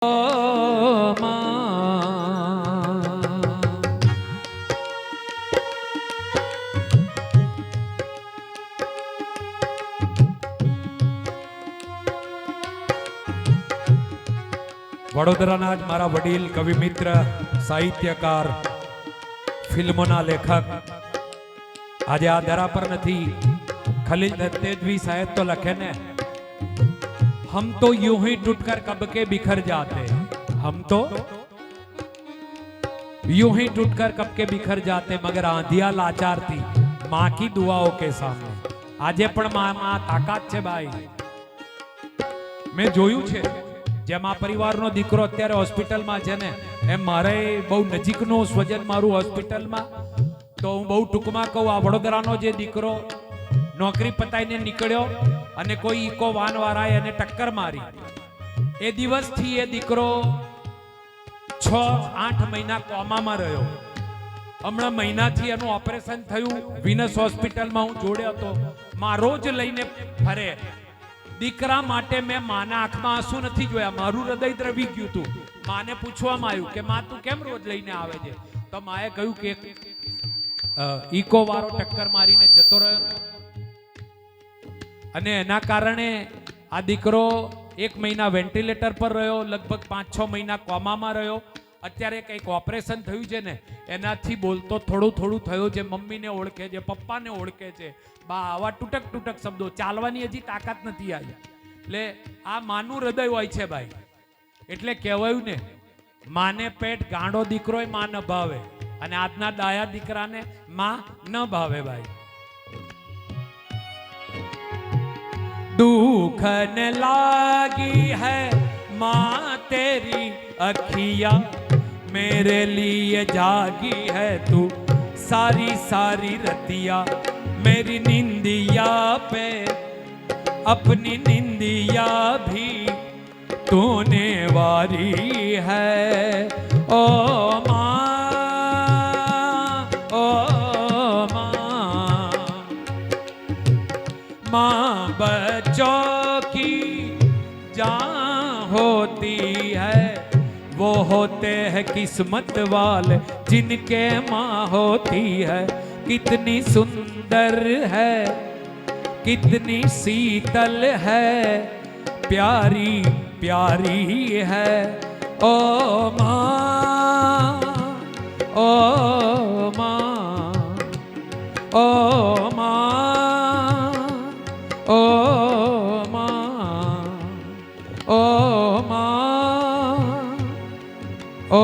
વડોદરાના જ મારા વડીલ કવિ મિત્ર સાહિત્યકાર ફિલ્મોના લેખક આજે આ ધરા પર નથી ખલીલ તેજવી સાહેબ તો લખે ને हम तो यूं ही टूटकर कब के बिखर जाते हम तो यूं ही टूटकर कब के बिखर जाते मगर आंधिया लाचार थी मां की दुआओं के सामने આજે પણ માં તાકાત છે ભાઈ મેં જોયું છે જેમ આ પરિવારનો દીકરો અત્યારે હોસ્પિટલમાં છે ને એમ મારે બહુ નજીકનો સ્વજન મારું હોસ્પિટલમાં તો હું બહુ ટૂંકમાં કહું આ વડોદરાનો જે દીકરો નોકરી પતાઈને નીકળ્યો અને કોઈ ઇકો વાન વાળાએ એને ટક્કર મારી એ દિવસથી એ દીકરો 6-8 મહિના કોમામાં રહ્યો હમણાં મહિનાથી એનું ઓપરેશન થયું વિનસ હોસ્પિટલમાં હું જોડે હતો માં રોજ લઈને ફરે દીકરા માટે મેં માના આંખમાં આંસુ નથી જોયા મારું હૃદય દ્રવી ગયું હતું માને પૂછવામાં આવ્યું કે માં તું કેમ રોજ લઈને આવે છે તો માએ કહ્યું કે ઇકો વાળો ટક્કર મારીને જતો રહ્યો અને એના કારણે આ દીકરો 1 મહિના વેન્ટિલેટર પર રહ્યો લગભગ 5-6 મહિના કોમામાં રહ્યો અત્યારે કંઈક ઓપરેશન થયું છે ને એનાથી બોલતો થોડું થયો છે મમ્મીને ઓળખે છે પપ્પાને ઓળખે છે બા આવા તૂટક શબ્દો ચાલવાની હજી તાકાત નથી આવી એટલે આ માનું હૃદય હોય છે ભાઈ એટલે કહેવાયું ને માને પેટ ગાંડો દીકરો માં ન ભાવે અને આજના ડાયા દીકરાને માં ન ભાવે ભાઈ दुखन लागी है माँ तेरी अखियाँ मेरे लिए जागी है तू सारी सारी रतिया मेरी निंदिया पे अपनी निंदिया भी तूने वारी है ओ माँ ओ माँ बच्चों की जान होती है वो होते हैं किस्मत वाले जिनके माँ होती है कितनी सुंदर है कितनी शीतल है प्यारी प्यारी है ओ माँ ओ माँ ओ माँ ओ माँ ओ माँ ओ